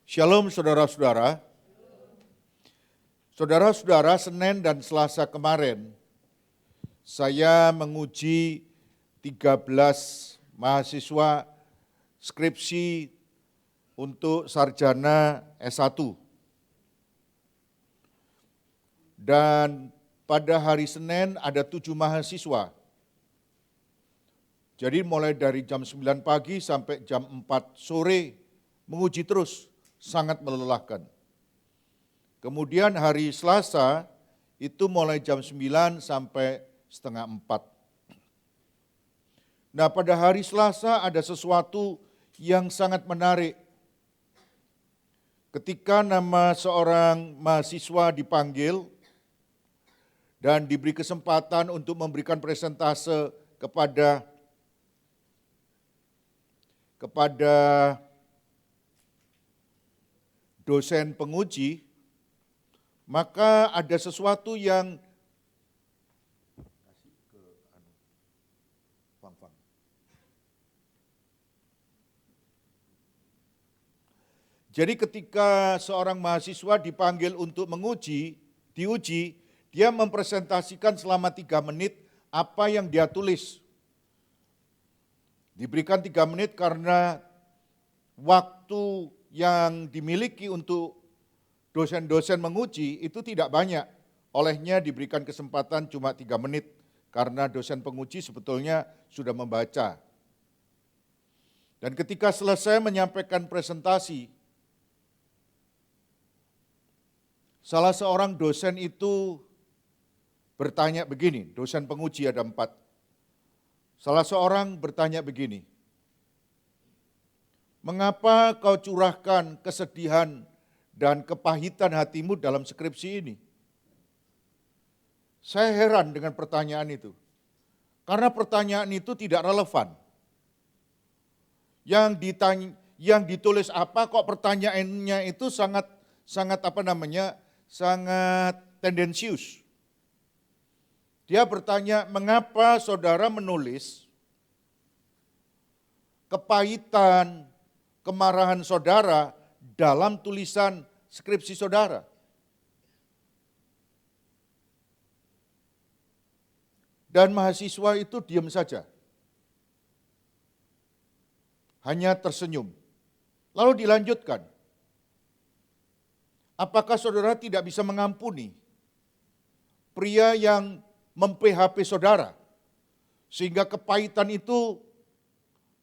Shalom saudara-saudara. Saudara-saudara, Senin dan Selasa kemarin saya menguji 13 mahasiswa skripsi untuk sarjana S1. Dan pada hari Senin ada 7 mahasiswa. Jadi mulai dari jam 9 pagi sampai jam 4 sore menguji terus, sangat melelahkan. Kemudian hari Selasa itu mulai jam 9 sampai setengah 4. Nah, pada hari Selasa ada sesuatu yang sangat menarik. Ketika nama seorang mahasiswa dipanggil dan diberi kesempatan untuk memberikan presentase kepada dosen penguji, maka ada sesuatu yang jadi ketika seorang mahasiswa dipanggil untuk diuji, dia mempresentasikan selama 3 menit apa yang dia tulis. Diberikan 3 menit karena waktu yang dimiliki untuk dosen-dosen menguji itu tidak banyak. Olehnya diberikan kesempatan cuma 3 menit karena dosen penguji sebetulnya sudah membaca. Dan ketika selesai menyampaikan presentasi, salah seorang dosen itu bertanya begini, dosen penguji ada 4. Salah seorang bertanya begini, mengapa kau curahkan kesedihan dan kepahitan hatimu dalam skripsi ini? Saya heran dengan pertanyaan itu. Karena pertanyaan itu tidak relevan. Yang ditulis apa kok pertanyaannya itu sangat tendensius. Dia bertanya, mengapa saudara menulis kepahitan, kemarahan saudara dalam tulisan skripsi saudara? Dan mahasiswa itu diam saja. Hanya tersenyum. Lalu dilanjutkan. Apakah saudara tidak bisa mengampuni pria yang mem-PHP saudara? Sehingga kepahitan itu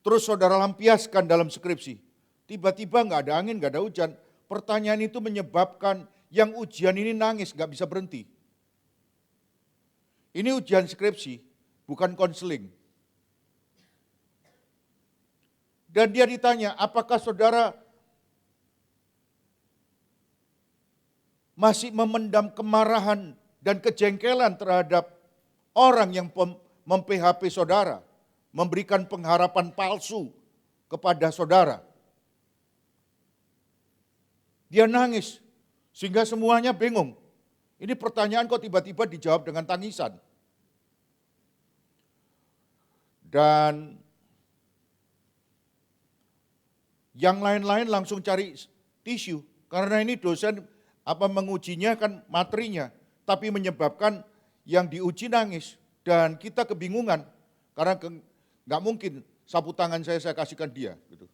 terus saudara lampiaskan dalam skripsi. Tiba-tiba nggak ada angin, nggak ada hujan. Pertanyaan itu menyebabkan yang ujian ini nangis, nggak bisa berhenti. Ini ujian skripsi, bukan konseling. Dan dia ditanya, apakah saudara masih memendam kemarahan dan kejengkelan terhadap orang yang mem-PHP saudara, memberikan pengharapan palsu kepada saudara? Dia nangis, sehingga semuanya bingung. Ini pertanyaan kok tiba-tiba dijawab dengan tangisan. Dan yang lain-lain langsung cari tisu, karena ini dosen mengujinya kan materinya, tapi menyebabkan yang diuji nangis. Dan kita kebingungan, karena nggak mungkin sapu tangan saya kasihkan dia. Gitu.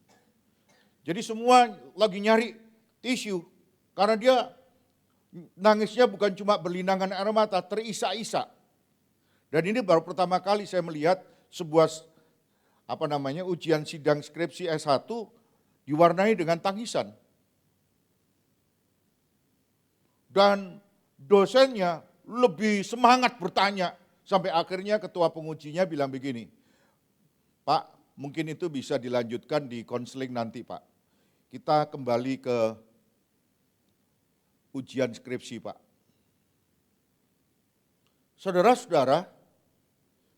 Jadi semua lagi nyari tisu, karena dia nangisnya bukan cuma berlinangan air mata, terisak-isak. Dan ini baru pertama kali saya melihat sebuah ujian sidang skripsi S1 diwarnai dengan tangisan. Dan dosennya lebih semangat bertanya, sampai akhirnya ketua pengujinya bilang begini, Pak, mungkin itu bisa dilanjutkan di konseling nanti Pak. Kita kembali ke ujian skripsi Pak. Saudara-saudara,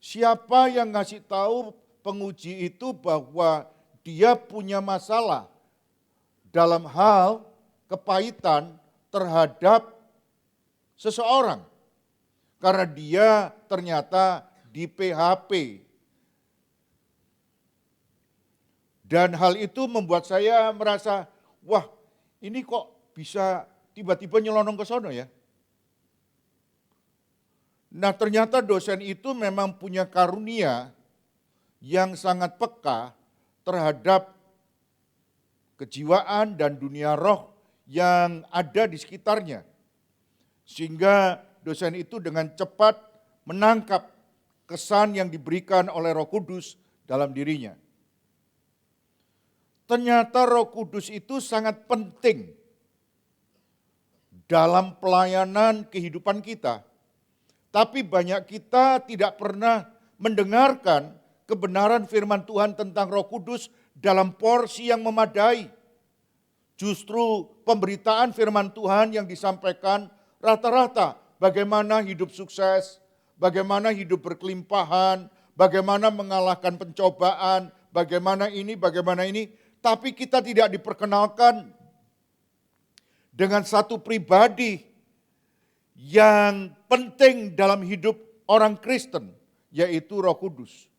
siapa yang ngasih tahu penguji itu bahwa dia punya masalah dalam hal kepahitan terhadap seseorang? Karena dia ternyata di PHP. Dan hal itu membuat saya merasa, wah ini kok bisa tiba-tiba nyelonong ke sono ya? Nah ternyata dosen itu memang punya karunia yang sangat peka terhadap kejiwaan dan dunia roh yang ada di sekitarnya. Sehingga dosen itu dengan cepat menangkap kesan yang diberikan oleh Roh Kudus dalam dirinya. Ternyata Roh Kudus itu sangat penting dalam pelayanan kehidupan kita. Tapi banyak kita tidak pernah mendengarkan kebenaran firman Tuhan tentang Roh Kudus dalam porsi yang memadai. Justru pemberitaan firman Tuhan yang disampaikan rata-rata bagaimana hidup sukses, bagaimana hidup berkelimpahan, bagaimana mengalahkan pencobaan, bagaimana ini, tapi kita tidak diperkenalkan dengan satu pribadi yang penting dalam hidup orang Kristen, yaitu Roh Kudus.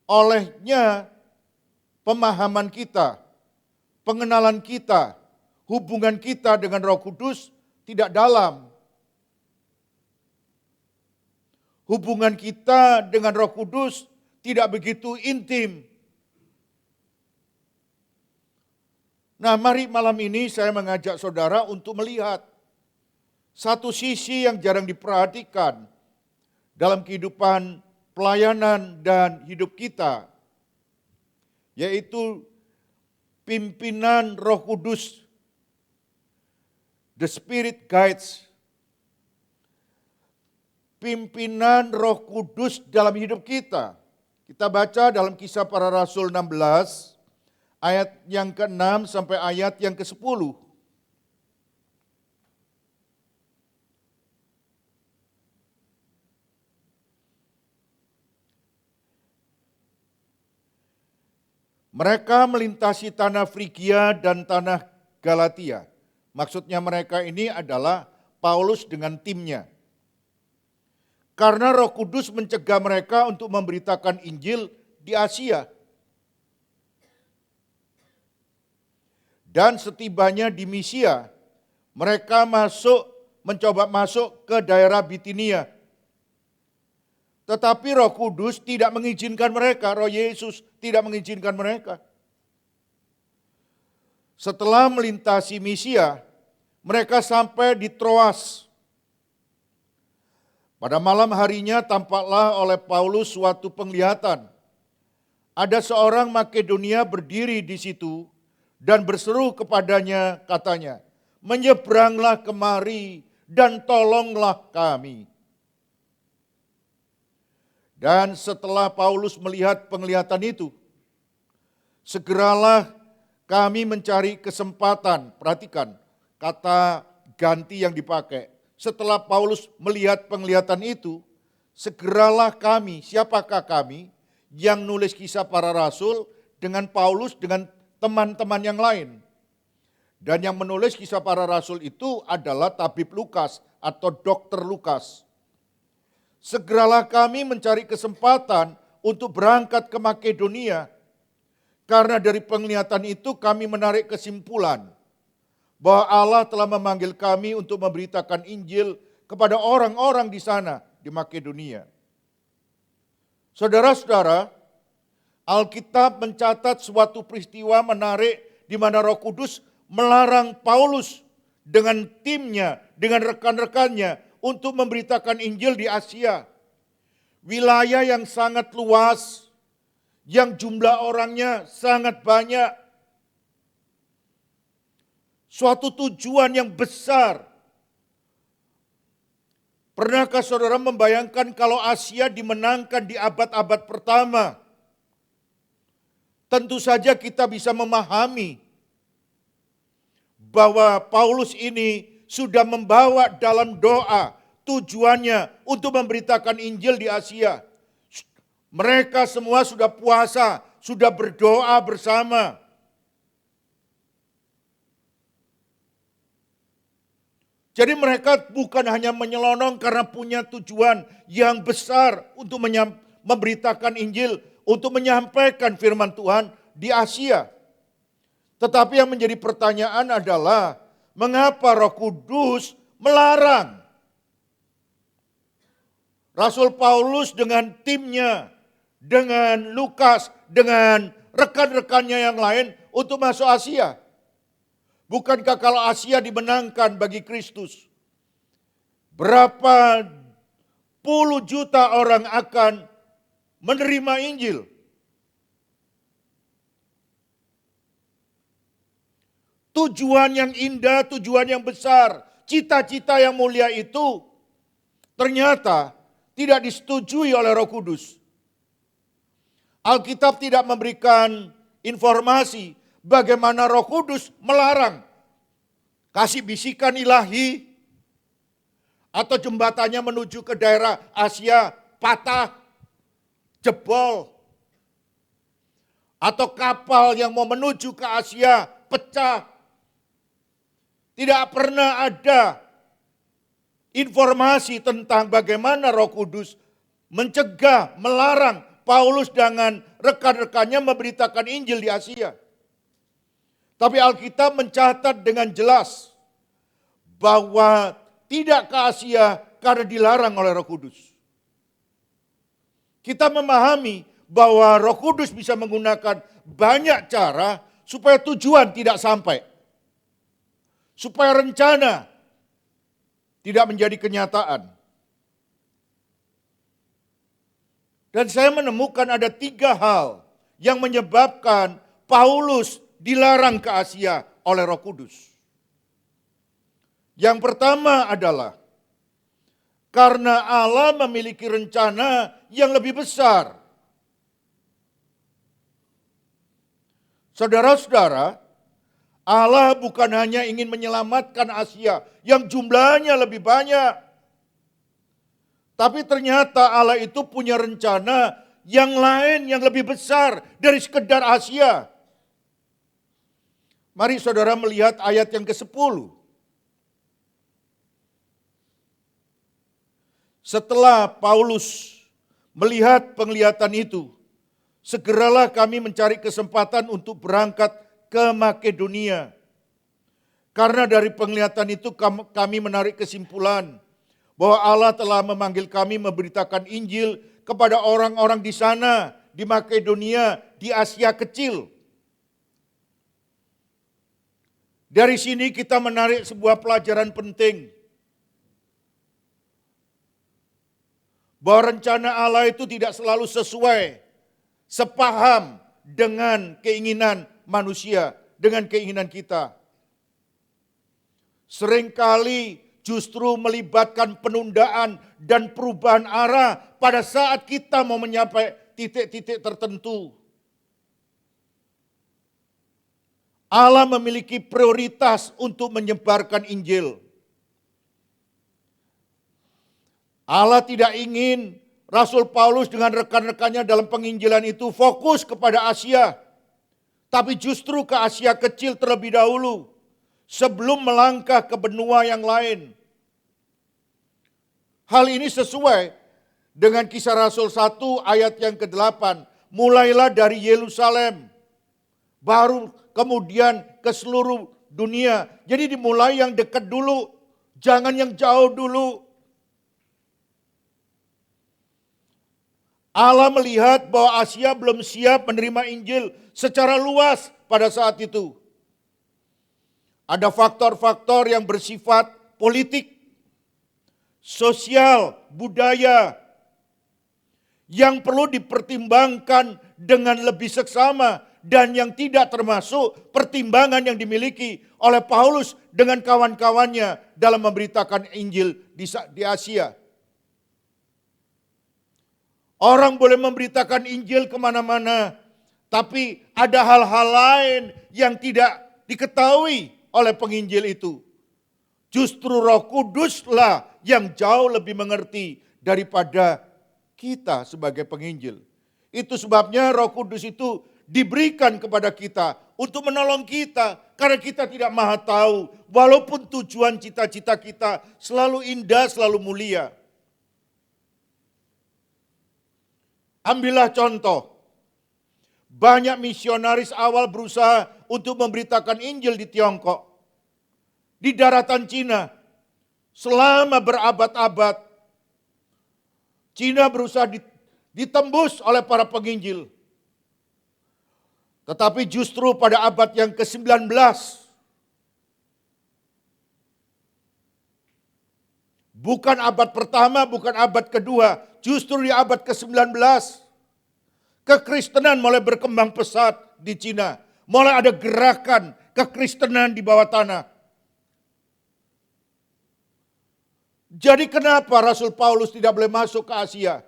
Olehnya pemahaman kita, pengenalan kita, hubungan kita dengan Roh Kudus tidak dalam. Hubungan kita dengan Roh Kudus tidak begitu intim. Nah, mari malam ini saya mengajak saudara untuk melihat satu sisi yang jarang diperhatikan dalam kehidupan pelayanan dan hidup kita, yaitu pimpinan Roh Kudus. The Spirit guides. Pimpinan Roh Kudus dalam hidup kita. Kita baca dalam Kisah Para Rasul 16, ayat yang ke-6 sampai ayat yang ke-10. Mereka melintasi tanah Frigia dan tanah Galatia. Maksudnya mereka ini adalah Paulus dengan timnya. Karena Roh Kudus mencegah mereka untuk memberitakan Injil di Asia. Dan setibanya di Misia, mereka mencoba masuk ke daerah Bitinia. Tetapi Roh Kudus tidak mengizinkan mereka, Roh Yesus tidak mengizinkan mereka. Setelah melintasi Misia, mereka sampai di Troas. Pada malam harinya tampaklah oleh Paulus suatu penglihatan. Ada seorang Makedonia berdiri di situ dan berseru kepadanya, katanya, "Menyeberanglah kemari dan tolonglah kami." Dan setelah Paulus melihat penglihatan itu, segeralah kami mencari kesempatan. Perhatikan kata ganti yang dipakai. Setelah Paulus melihat penglihatan itu, segeralah kami, siapakah kami yang nulis Kisah Para Rasul dengan Paulus dengan teman-teman yang lain. Dan yang menulis Kisah Para Rasul itu adalah Tabib Lukas atau Dokter Lukas. Segeralah kami mencari kesempatan untuk berangkat ke Makedonia, karena dari penglihatan itu kami menarik kesimpulan bahwa Allah telah memanggil kami untuk memberitakan Injil kepada orang-orang di sana, di Makedonia. Saudara-saudara, Alkitab mencatat suatu peristiwa menarik di mana Roh Kudus melarang Paulus dengan timnya, dengan rekan-rekannya untuk memberitakan Injil di Asia. Wilayah yang sangat luas, yang jumlah orangnya sangat banyak. Suatu tujuan yang besar. Pernahkah saudara membayangkan kalau Asia dimenangkan di abad-abad pertama? Tentu saja kita bisa memahami bahwa Paulus ini sudah membawa dalam doa tujuannya untuk memberitakan Injil di Asia. Mereka semua sudah puasa, sudah berdoa bersama. Jadi mereka bukan hanya menyelonong karena punya tujuan yang besar untuk memberitakan Injil, untuk menyampaikan firman Tuhan di Asia. Tetapi yang menjadi pertanyaan adalah, mengapa Roh Kudus melarang Rasul Paulus dengan timnya, dengan Lukas, dengan rekan-rekannya yang lain untuk masuk Asia? Bukankah kalau Asia dimenangkan bagi Kristus, berapa puluh juta orang akan menerima Injil? Tujuan yang indah, tujuan yang besar, cita-cita yang mulia itu ternyata tidak disetujui oleh Roh Kudus. Alkitab tidak memberikan informasi bagaimana Roh Kudus melarang. Kasih bisikan ilahi, atau jembatannya menuju ke daerah Asia patah, jebol, atau kapal yang mau menuju ke Asia pecah. Tidak pernah ada informasi tentang bagaimana Roh Kudus mencegah, melarang Paulus dengan rekan-rekannya memberitakan Injil di Asia. Tapi Alkitab mencatat dengan jelas bahwa tidak ke Asia karena dilarang oleh Roh Kudus. Kita memahami bahwa Roh Kudus bisa menggunakan banyak cara supaya tujuan tidak sampai. Supaya rencana tidak menjadi kenyataan. Dan saya menemukan ada 3 hal yang menyebabkan Paulus dilarang ke Asia oleh Roh Kudus. Yang pertama adalah karena Allah memiliki rencana yang lebih besar. Saudara-saudara, Allah bukan hanya ingin menyelamatkan Asia yang jumlahnya lebih banyak. Tapi ternyata Allah itu punya rencana yang lain yang lebih besar dari sekedar Asia. Mari saudara melihat ayat yang ke-10. Setelah Paulus melihat penglihatan itu, segeralah kami mencari kesempatan untuk berangkat ke Makedonia. Karena dari penglihatan itu kami menarik kesimpulan bahwa Allah telah memanggil kami memberitakan Injil kepada orang-orang di sana, di Makedonia, di Asia Kecil. Dari sini kita menarik sebuah pelajaran penting. Bahwa rencana Allah itu tidak selalu sesuai, sepaham dengan keinginan manusia, dengan keinginan kita. Seringkali justru melibatkan penundaan dan perubahan arah pada saat kita mau mencapai titik-titik tertentu. Allah memiliki prioritas untuk menyebarkan Injil. Allah tidak ingin Rasul Paulus dengan rekan-rekannya dalam penginjilan itu fokus kepada Asia. Tapi justru ke Asia Kecil terlebih dahulu, sebelum melangkah ke benua yang lain. Hal ini sesuai dengan Kisah Rasul 1 ayat yang ke-8. Mulailah dari Yerusalem, baru kemudian ke seluruh dunia. Jadi dimulai yang dekat dulu, jangan yang jauh dulu. Allah melihat bahwa Asia belum siap menerima Injil secara luas pada saat itu. Ada faktor-faktor yang bersifat politik, sosial, budaya, yang perlu dipertimbangkan dengan lebih seksama dan yang tidak termasuk pertimbangan yang dimiliki oleh Paulus dengan kawan-kawannya dalam memberitakan Injil di Asia. Orang boleh memberitakan Injil kemana-mana, tapi ada hal-hal lain yang tidak diketahui oleh penginjil itu. Justru Roh Kuduslah yang jauh lebih mengerti daripada kita sebagai penginjil. Itu sebabnya Roh Kudus itu diberikan kepada kita untuk menolong kita, karena kita tidak maha tahu, walaupun tujuan cita-cita kita selalu indah, selalu mulia. Ambillah contoh, Banyak misionaris awal berusaha untuk memberitakan Injil di Tiongkok, di daratan Cina. Selama berabad-abad, Cina berusaha ditembus oleh para penginjil. Tetapi justru pada abad yang ke-19, bukan abad pertama, bukan abad kedua, justru di abad ke-19, kekristenan mulai berkembang pesat di Cina. Mulai ada gerakan kekristenan di bawah tanah. Jadi kenapa Rasul Paulus tidak boleh masuk ke Asia?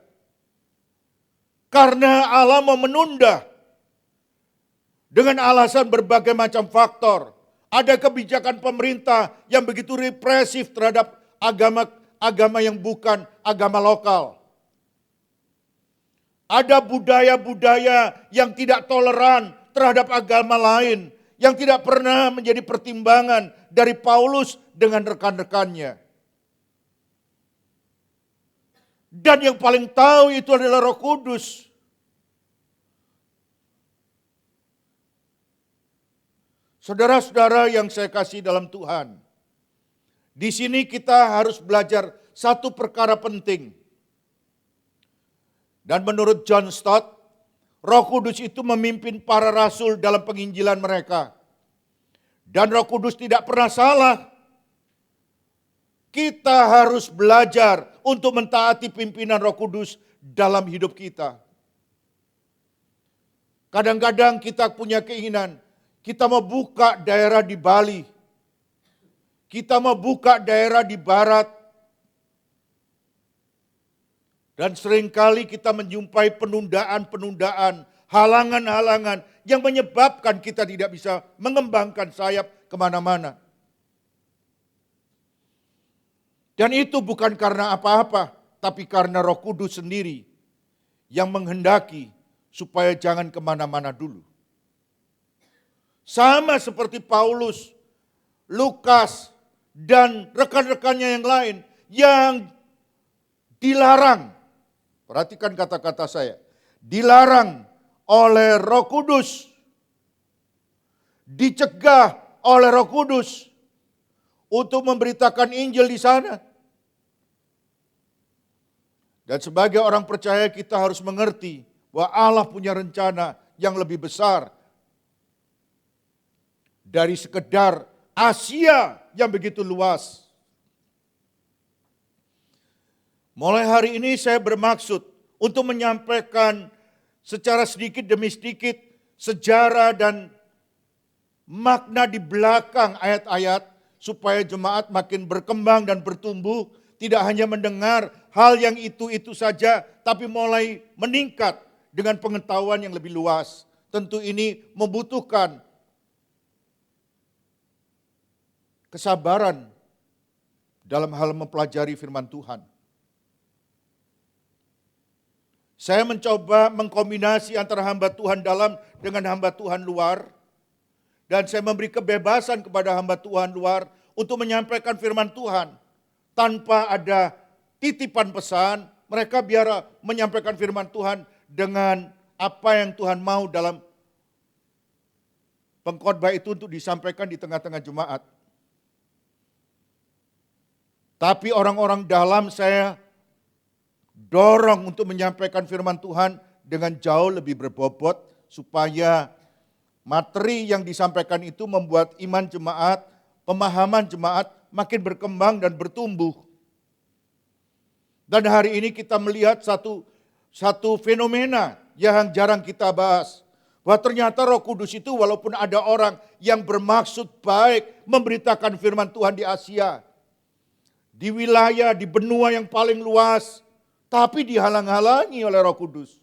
Karena Allah mau menunda. Dengan alasan berbagai macam faktor. Ada kebijakan pemerintah yang begitu represif terhadap agama yang bukan agama lokal. Ada budaya-budaya yang tidak toleran terhadap agama lain, yang tidak pernah menjadi pertimbangan dari Paulus dengan rekan-rekannya. Dan yang paling tahu itu adalah Roh Kudus. Saudara-saudara yang saya kasih dalam Tuhan, di sini kita harus belajar satu perkara penting. Dan menurut John Stott, Roh Kudus itu memimpin para rasul dalam penginjilan mereka. Dan Roh Kudus tidak pernah salah. Kita harus belajar untuk mentaati pimpinan Roh Kudus dalam hidup kita. Kadang-kadang kita punya keinginan, kita mau buka daerah di Bali. Kita mau buka daerah di barat. Dan seringkali kita menjumpai penundaan-penundaan, halangan-halangan yang menyebabkan kita tidak bisa mengembangkan sayap kemana-mana. Dan itu bukan karena apa-apa, tapi karena Roh Kudus sendiri yang menghendaki supaya jangan kemana-mana dulu. Sama seperti Paulus, Lukas, dan rekan-rekannya yang lain yang dilarang. Perhatikan kata-kata saya. Dilarang oleh Roh Kudus. Dicegah oleh Roh Kudus untuk memberitakan Injil di sana. Dan sebagai orang percaya kita harus mengerti bahwa Allah punya rencana yang lebih besar dari sekedar Asia yang begitu luas. Mulai hari ini saya bermaksud untuk menyampaikan secara sedikit demi sedikit sejarah dan makna di belakang ayat-ayat supaya jemaat makin berkembang dan bertumbuh, tidak hanya mendengar hal yang itu-itu saja, tapi mulai meningkat dengan pengetahuan yang lebih luas. Tentu ini membutuhkan kesabaran dalam hal mempelajari firman Tuhan. Saya mencoba mengkombinasi antara hamba Tuhan dalam dengan hamba Tuhan luar. Dan saya memberi kebebasan kepada hamba Tuhan luar untuk menyampaikan firman Tuhan. Tanpa ada titipan pesan, mereka biar menyampaikan firman Tuhan dengan apa yang Tuhan mau dalam pengkhotbah itu untuk disampaikan di tengah-tengah jemaat. Tapi orang-orang dalam saya dorong untuk menyampaikan firman Tuhan dengan jauh lebih berbobot supaya materi yang disampaikan itu membuat iman jemaat, pemahaman jemaat makin berkembang dan bertumbuh. Dan hari ini kita melihat satu fenomena yang jarang kita bahas. Bahwa ternyata Roh Kudus itu walaupun ada orang yang bermaksud baik memberitakan firman Tuhan di Asia, di wilayah, di benua yang paling luas, tapi dihalang-halangi oleh Roh Kudus.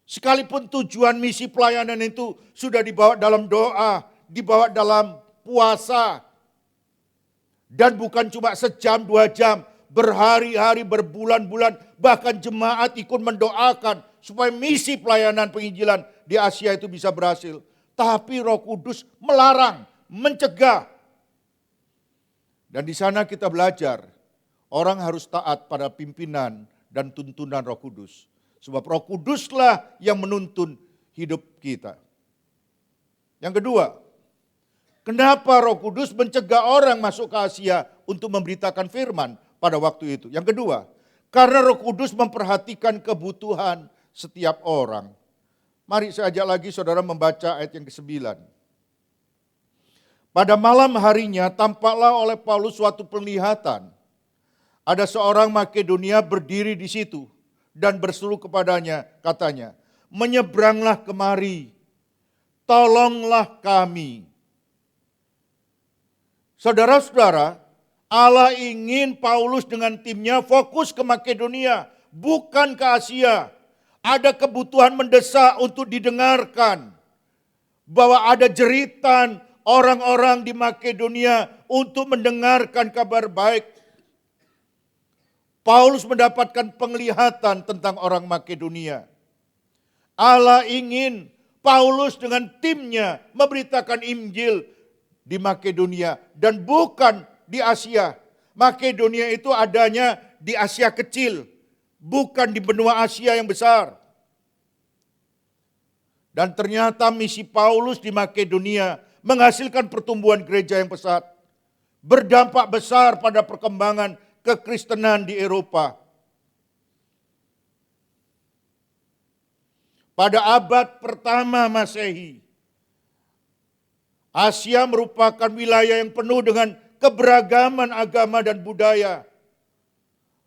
Sekalipun tujuan misi pelayanan itu sudah dibawa dalam doa, dibawa dalam puasa, dan bukan cuma sejam, 2 jam, berhari-hari, berbulan-bulan, bahkan jemaat ikut mendoakan supaya misi pelayanan penginjilan di Asia itu bisa berhasil. Tapi Roh Kudus melarang, mencegah. Dan di sana kita belajar, orang harus taat pada pimpinan dan tuntunan Roh Kudus. Sebab Roh Kuduslah yang menuntun hidup kita. Yang kedua, kenapa Roh Kudus mencegah orang masuk ke Asia untuk memberitakan firman pada waktu itu? Yang kedua, karena Roh Kudus memperhatikan kebutuhan setiap orang. Mari saya ajak lagi saudara membaca ayat yang ke-9. Pada malam harinya tampaklah oleh Paulus suatu penglihatan. Ada seorang Makedonia berdiri di situ dan berseru kepadanya, katanya, menyeberanglah kemari, tolonglah kami. Saudara-saudara, Allah ingin Paulus dengan timnya fokus ke Makedonia, bukan ke Asia. Ada kebutuhan mendesak untuk didengarkan, bahwa ada jeritan orang-orang di Makedonia untuk mendengarkan kabar baik. Paulus mendapatkan penglihatan tentang orang Makedonia. Allah ingin Paulus dengan timnya memberitakan Injil di Makedonia dan bukan di Asia. Makedonia itu adanya di Asia kecil, bukan di benua Asia yang besar. Dan ternyata misi Paulus di Makedonia menghasilkan pertumbuhan gereja yang pesat, berdampak besar pada perkembangan kekristenan di Eropa. Pada abad pertama Masehi, Asia merupakan wilayah yang penuh dengan keberagaman agama dan budaya.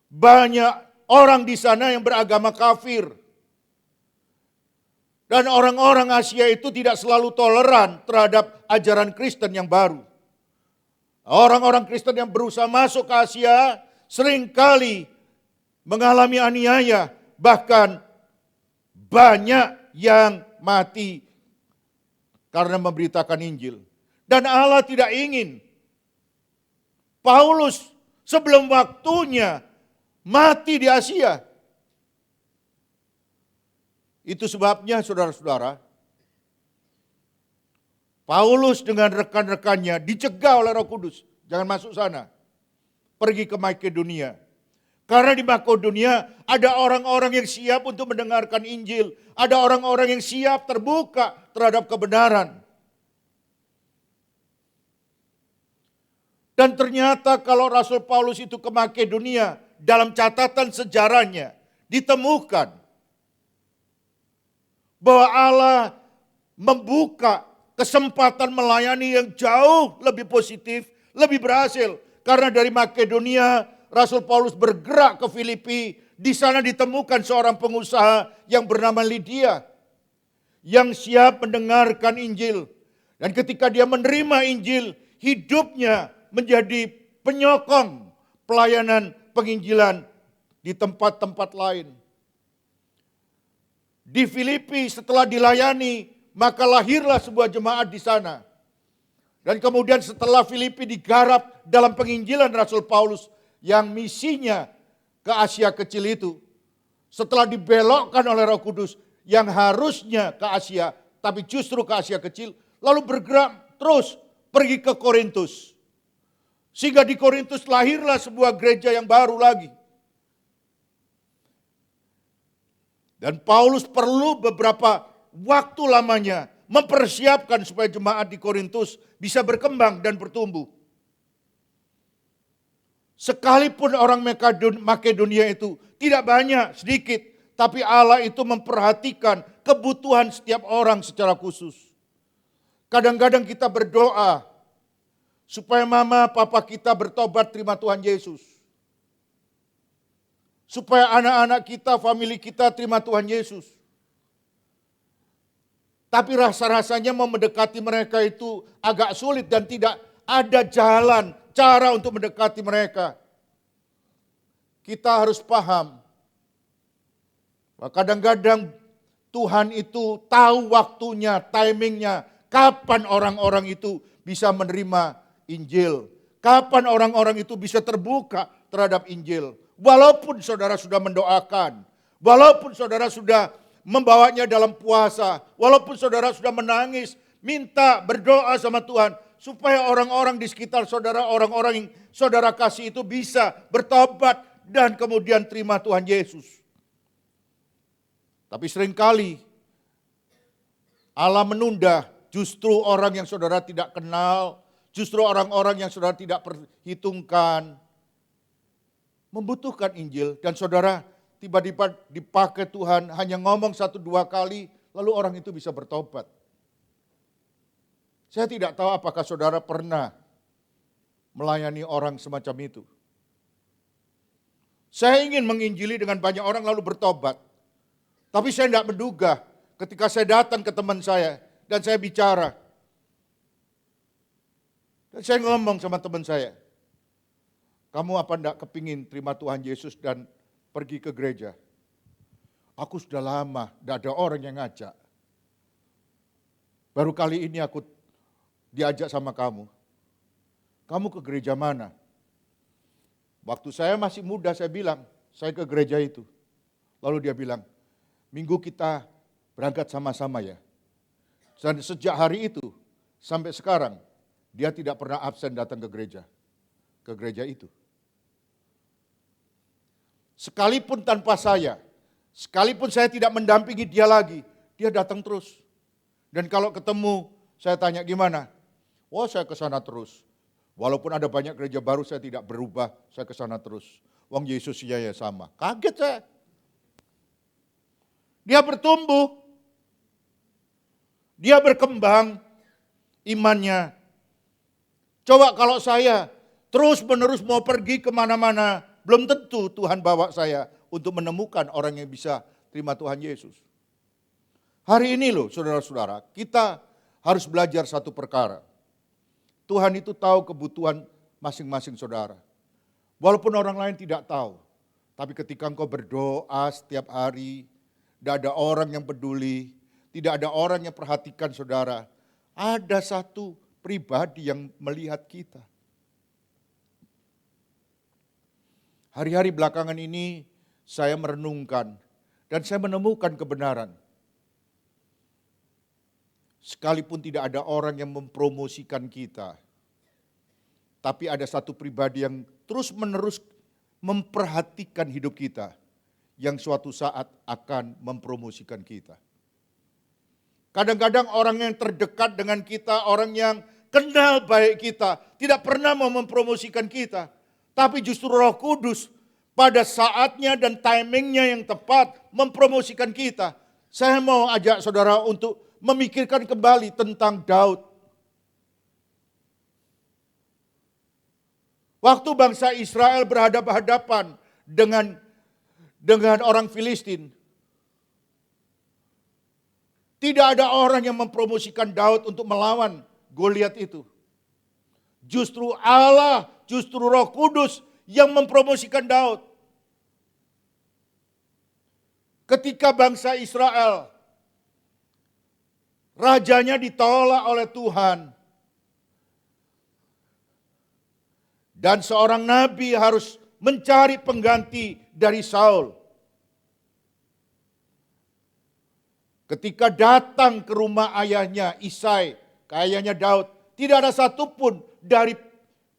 Banyak orang di sana yang beragama kafir. Dan orang-orang Asia itu tidak selalu toleran terhadap ajaran Kristen yang baru. Orang-orang Kristen yang berusaha masuk ke Asia seringkali mengalami aniaya, bahkan banyak yang mati karena memberitakan Injil. Dan Allah tidak ingin Paulus sebelum waktunya mati di Asia. Itu sebabnya saudara-saudara, Paulus dengan rekan-rekannya dicegah oleh Roh Kudus. Jangan masuk sana. Pergi ke Makedonia. Karena di Makedonia ada orang-orang yang siap untuk mendengarkan Injil. Ada orang-orang yang siap terbuka terhadap kebenaran. Dan ternyata kalau Rasul Paulus itu ke Makedonia, dalam catatan sejarahnya ditemukan bahwa Allah membuka kesempatan melayani yang jauh lebih positif, lebih berhasil. Karena dari Makedonia, Rasul Paulus bergerak ke Filipi. Di sana ditemukan seorang pengusaha yang bernama Lydia, yang siap mendengarkan Injil. Dan ketika dia menerima Injil, hidupnya menjadi penyokong pelayanan penginjilan di tempat-tempat lain. Di Filipi setelah dilayani, maka lahirlah sebuah jemaat di sana. Dan kemudian setelah Filipi digarap dalam penginjilan Rasul Paulus yang misinya ke Asia kecil itu, setelah dibelokkan oleh Roh Kudus yang harusnya ke Asia, tapi justru ke Asia kecil, lalu bergerak terus pergi ke Korintus. Sehingga di Korintus lahirlah sebuah gereja yang baru lagi. Dan Paulus perlu beberapa waktu lamanya mempersiapkan supaya jemaat di Korintus bisa berkembang dan bertumbuh. Sekalipun orang Makedonia itu tidak banyak, sedikit, tapi Allah itu memperhatikan kebutuhan setiap orang secara khusus. Kadang-kadang kita berdoa supaya mama papa kita bertobat terima Tuhan Yesus. Supaya anak-anak kita, famili kita terima Tuhan Yesus. Tapi rasa-rasanya mau mendekati mereka itu agak sulit dan tidak ada jalan, cara untuk mendekati mereka. Kita harus paham bahwa kadang-kadang Tuhan itu tahu waktunya, timingnya, kapan orang-orang itu bisa menerima Injil. Kapan orang-orang itu bisa terbuka terhadap Injil. Walaupun saudara sudah mendoakan, walaupun saudara sudah membawanya dalam puasa, walaupun saudara sudah menangis, minta berdoa sama Tuhan, supaya orang-orang di sekitar saudara, orang-orang yang saudara kasih itu bisa bertobat dan kemudian terima Tuhan Yesus. Tapi seringkali Allah menunda justru orang yang saudara tidak kenal, justru orang-orang yang saudara tidak perhitungkan, membutuhkan Injil. Dan saudara tiba-tiba dipakai Tuhan hanya ngomong 1-2 kali, lalu orang itu bisa bertobat. Saya tidak tahu apakah saudara pernah melayani orang semacam itu. Saya ingin menginjili dengan banyak orang lalu bertobat. Tapi saya tidak menduga ketika saya datang ke teman saya dan saya bicara. Dan saya ngomong sama teman saya, kamu apa enggak kepingin terima Tuhan Yesus dan pergi ke gereja? Aku sudah lama, tidak ada orang yang ngajak. Baru kali ini aku diajak sama kamu. Kamu ke gereja mana? Waktu saya masih muda saya bilang, saya ke gereja itu. Lalu dia bilang, minggu kita berangkat sama-sama ya. Dan sejak hari itu sampai sekarang, dia tidak pernah absen datang ke gereja itu. Sekalipun tanpa saya, sekalipun saya tidak mendampingi dia lagi, dia datang terus. Dan kalau ketemu, saya tanya gimana? Oh, saya ke sana terus. Walaupun ada banyak gereja baru, saya tidak berubah, saya ke sana terus. Wong Yesus ya sama. Kaget saya. Dia bertumbuh. Dia berkembang imannya. Coba kalau saya terus-menerus mau pergi kemana-mana, belum tentu Tuhan bawa saya untuk menemukan orang yang bisa terima Tuhan Yesus. Hari ini loh saudara-saudara, kita harus belajar satu perkara. Tuhan itu tahu kebutuhan masing-masing saudara. Walaupun orang lain tidak tahu. Tapi ketika engkau berdoa setiap hari, tidak ada orang yang peduli, tidak ada orang yang perhatikan saudara. Ada satu pribadi yang melihat kita. Hari-hari belakangan ini saya merenungkan dan saya menemukan kebenaran. Sekalipun tidak ada orang yang mempromosikan kita, tapi ada satu pribadi yang terus-menerus memperhatikan hidup kita, yang suatu saat akan mempromosikan kita. Kadang-kadang orang yang terdekat dengan kita, orang yang kenal baik kita, tidak pernah mau mempromosikan kita. Tapi justru Roh Kudus pada saatnya dan timingnya yang tepat mempromosikan kita. Saya mau ajak saudara untuk memikirkan kembali tentang Daud. Waktu bangsa Israel berhadapan-hadapan dengan orang Filistin, tidak ada orang yang mempromosikan Daud untuk melawan Goliat itu. Justru Allah, justru Roh Kudus yang mempromosikan Daud. Ketika bangsa Israel, rajanya ditolak oleh Tuhan. Dan seorang nabi harus mencari pengganti dari Saul. Ketika datang ke rumah ayahnya Isai, ke ayahnya Daud, tidak ada satupun dari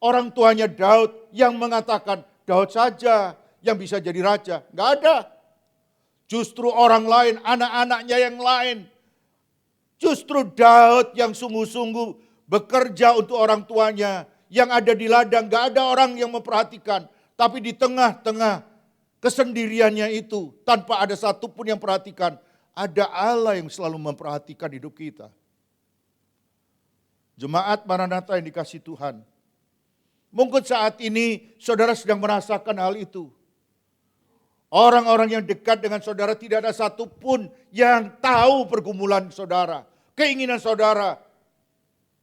orang tuanya Daud yang mengatakan Daud saja yang bisa jadi raja. Enggak ada. Justru orang lain, anak-anaknya yang lain. Justru Daud yang sungguh-sungguh bekerja untuk orang tuanya. Yang ada di ladang, gak ada orang yang memperhatikan. Tapi di tengah-tengah kesendiriannya itu, tanpa ada satupun yang perhatikan, ada Allah yang selalu memperhatikan hidup kita. Jemaat Maranatha yang dikasihi Tuhan. Mungkin saat ini saudara sedang merasakan hal itu. Orang-orang yang dekat dengan saudara tidak ada satupun yang tahu pergumulan saudara, keinginan saudara,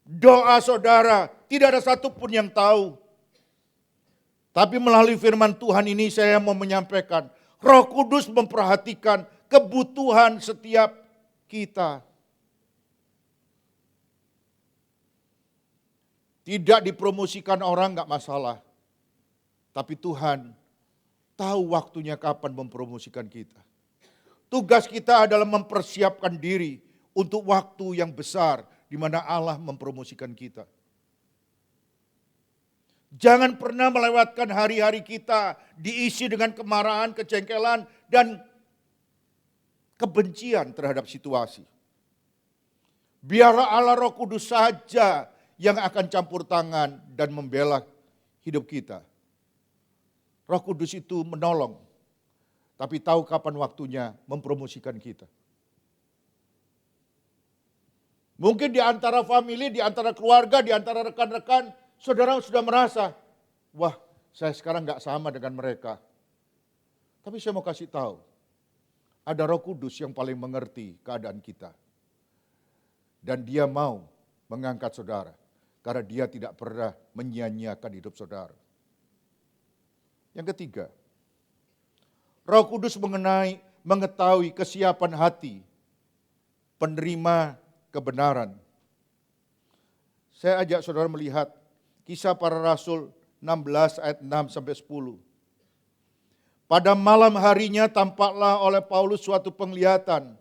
doa saudara, tidak ada satupun yang tahu. Tapi melalui firman Tuhan ini saya mau menyampaikan, Roh Kudus memperhatikan kebutuhan setiap kita. Tidak dipromosikan orang enggak masalah. Tapi Tuhan tahu waktunya kapan mempromosikan kita. Tugas kita adalah mempersiapkan diri untuk waktu yang besar di mana Allah mempromosikan kita. Jangan pernah melewatkan hari-hari kita diisi dengan kemarahan, kejengkelan, dan kebencian terhadap situasi. Biarlah Allah Roh Kudus saja yang akan campur tangan dan membela hidup kita. Roh Kudus itu menolong, tapi tahu kapan waktunya mempromosikan kita. Mungkin di antara famili, di antara keluarga, di antara rekan-rekan, saudara sudah merasa, wah saya sekarang gak sama dengan mereka. Tapi saya mau kasih tahu, ada Roh Kudus yang paling mengerti keadaan kita. Dan dia mau mengangkat saudara, karena dia tidak pernah menyia-nyiakan hidup saudara. Yang ketiga, Roh Kudus mengetahui kesiapan hati penerima kebenaran. Saya ajak saudara melihat Kisah Para Rasul 16 ayat 6 sampai 10. Pada malam harinya tampaklah oleh Paulus suatu penglihatan.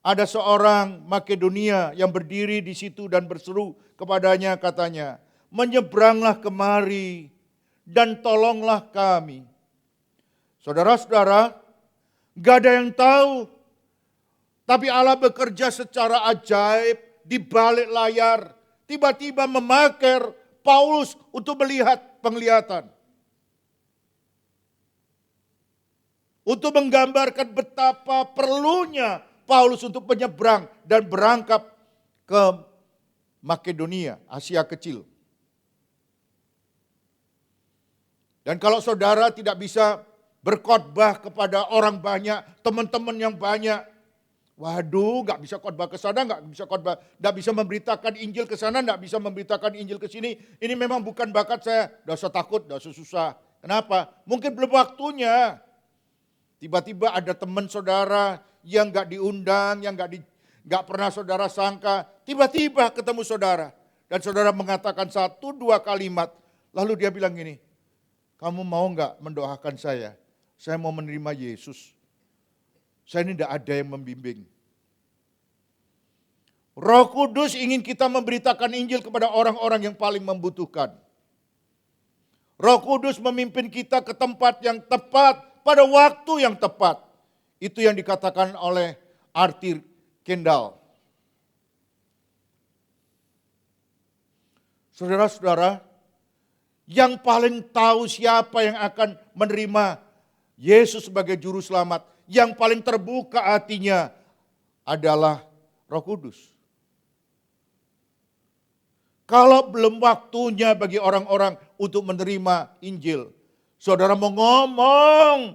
Ada seorang Makedonia yang berdiri di situ dan berseru kepadanya, katanya, "Menyeberanglah kemari dan tolonglah kami." Saudara-saudara, gak ada yang tahu. Tapi Allah bekerja secara ajaib di balik layar. Tiba-tiba memakai Paulus untuk melihat penglihatan. Untuk menggambarkan betapa perlunya Paulus untuk menyeberang dan berangkat ke Makedonia, Asia Kecil. Dan kalau saudara tidak bisa berkhotbah kepada orang banyak, teman-teman yang banyak, waduh, gak bisa khotbah ke sana, gak bisa memberitakan Injil ke sana, gak bisa memberitakan Injil ke sini. Ini memang bukan bakat saya, gak usah takut, gak usah susah. Kenapa? Mungkin belum waktunya. Tiba-tiba ada teman saudara yang gak diundang, yang gak pernah saudara sangka, tiba-tiba ketemu saudara. Dan saudara mengatakan 1-2 kalimat, lalu dia bilang gini, "Kamu mau gak mendoakan saya? Saya mau menerima Yesus. Saya ini tidak ada yang membimbing." Roh Kudus ingin kita memberitakan Injil kepada orang-orang yang paling membutuhkan. Roh Kudus memimpin kita ke tempat yang tepat, pada waktu yang tepat. Itu yang dikatakan oleh Arthur Kendall. Saudara-saudara, yang paling tahu siapa yang akan menerima Yesus sebagai juru selamat, yang paling terbuka hatinya adalah Roh Kudus. Kalau belum waktunya bagi orang-orang untuk menerima Injil, saudara mau ngomong,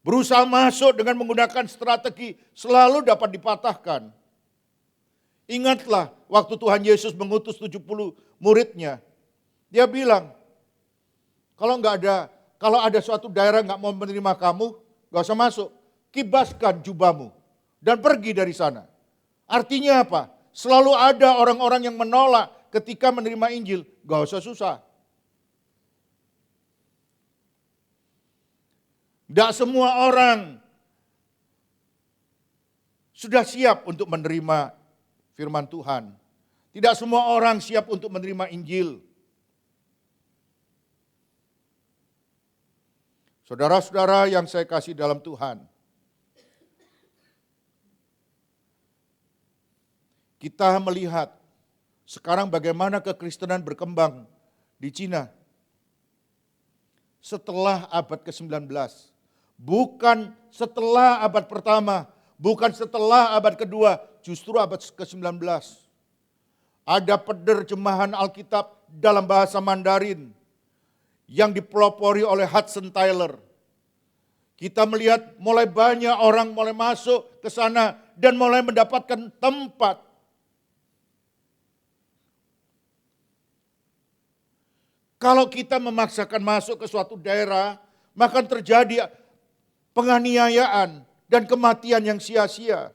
berusaha masuk dengan menggunakan strategi, selalu dapat dipatahkan. Ingatlah waktu Tuhan Yesus mengutus 70 muridnya. Dia bilang, kalau ada suatu daerah nggak mau menerima kamu, nggak usah masuk. Kibaskan jubahmu dan pergi dari sana. Artinya apa? Selalu ada orang-orang yang menolak ketika menerima Injil. Nggak usah susah. Tidak semua orang sudah siap untuk menerima firman Tuhan. Tidak semua orang siap untuk menerima Injil. Saudara-saudara yang saya kasih dalam Tuhan, kita melihat sekarang bagaimana kekristenan berkembang di Cina setelah abad ke-19. Bukan setelah abad pertama, bukan setelah abad kedua, justru abad ke-19. Ada penerjemahan Alkitab dalam bahasa Mandarin yang dipelopori oleh Hudson Taylor. Kita melihat mulai banyak orang mulai masuk ke sana dan mulai mendapatkan tempat. Kalau kita memaksakan masuk ke suatu daerah, maka terjadi penganiayaan dan kematian yang sia-sia.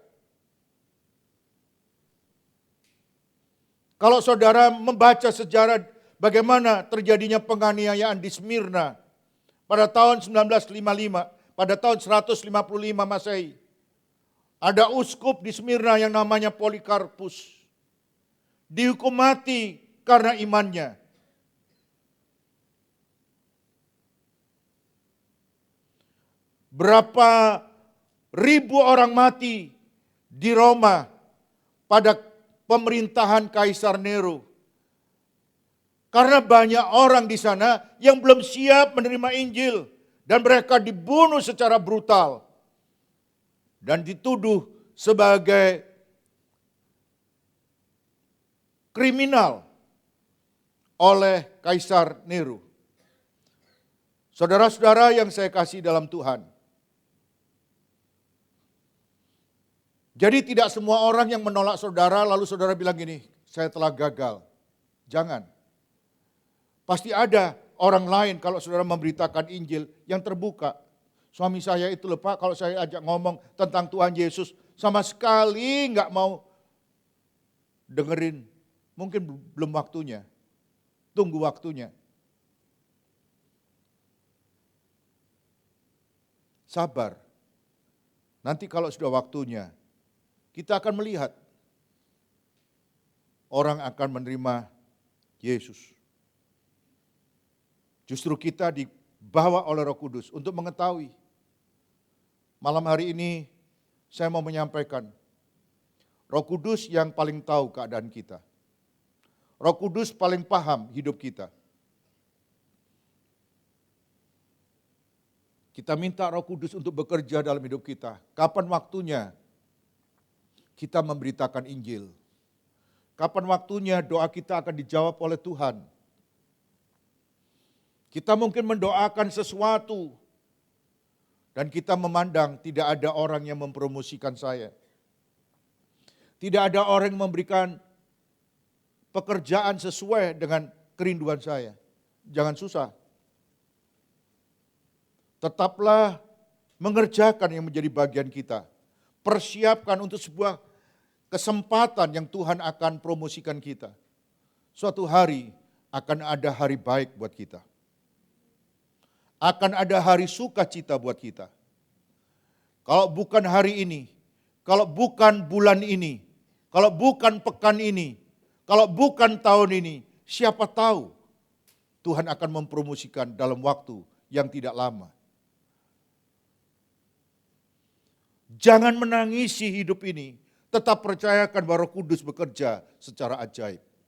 Kalau saudara membaca sejarah bagaimana terjadinya penganiayaan di Smyrna pada tahun 1955, pada tahun 155 Masehi. Ada uskup di Smyrna yang namanya Polikarpus. Dihukum mati karena imannya. Berapa ribu orang mati di Roma pada pemerintahan Kaisar Nero. Karena banyak orang di sana yang belum siap menerima Injil dan mereka dibunuh secara brutal dan dituduh sebagai kriminal oleh Kaisar Nero. Saudara-saudara yang saya kasih dalam Tuhan. Jadi tidak semua orang yang menolak saudara lalu saudara bilang gini, saya telah gagal. Jangan. Pasti ada orang lain kalau saudara memberitakan Injil yang terbuka. Suami saya itu loh Pak, kalau saya ajak ngomong tentang Tuhan Yesus, sama sekali nggak mau dengerin. Mungkin belum waktunya. Tunggu waktunya. Sabar. Nanti kalau sudah waktunya, kita akan melihat orang akan menerima Yesus. Justru kita dibawa oleh Roh Kudus untuk mengetahui. Malam hari ini saya mau menyampaikan, Roh Kudus yang paling tahu keadaan kita. Roh Kudus paling paham hidup kita. Kita minta Roh Kudus untuk bekerja dalam hidup kita. Kapan waktunya kita memberitakan Injil? Kapan waktunya doa kita akan dijawab oleh Tuhan? Kita mungkin mendoakan sesuatu dan kita memandang tidak ada orang yang mempromosikan saya. Tidak ada orang yang memberikan pekerjaan sesuai dengan kerinduan saya. Jangan susah. Tetaplah mengerjakan yang menjadi bagian kita. Persiapkan untuk sebuah kesempatan yang Tuhan akan promosikan kita. Suatu hari akan ada hari baik buat kita. Akan ada hari sukacita buat kita. Kalau bukan hari ini, kalau bukan bulan ini, kalau bukan pekan ini, kalau bukan tahun ini, siapa tahu Tuhan akan mempromosikan dalam waktu yang tidak lama. Jangan menangisi hidup ini, tetap percayakan bahwa Roh Kudus bekerja secara ajaib.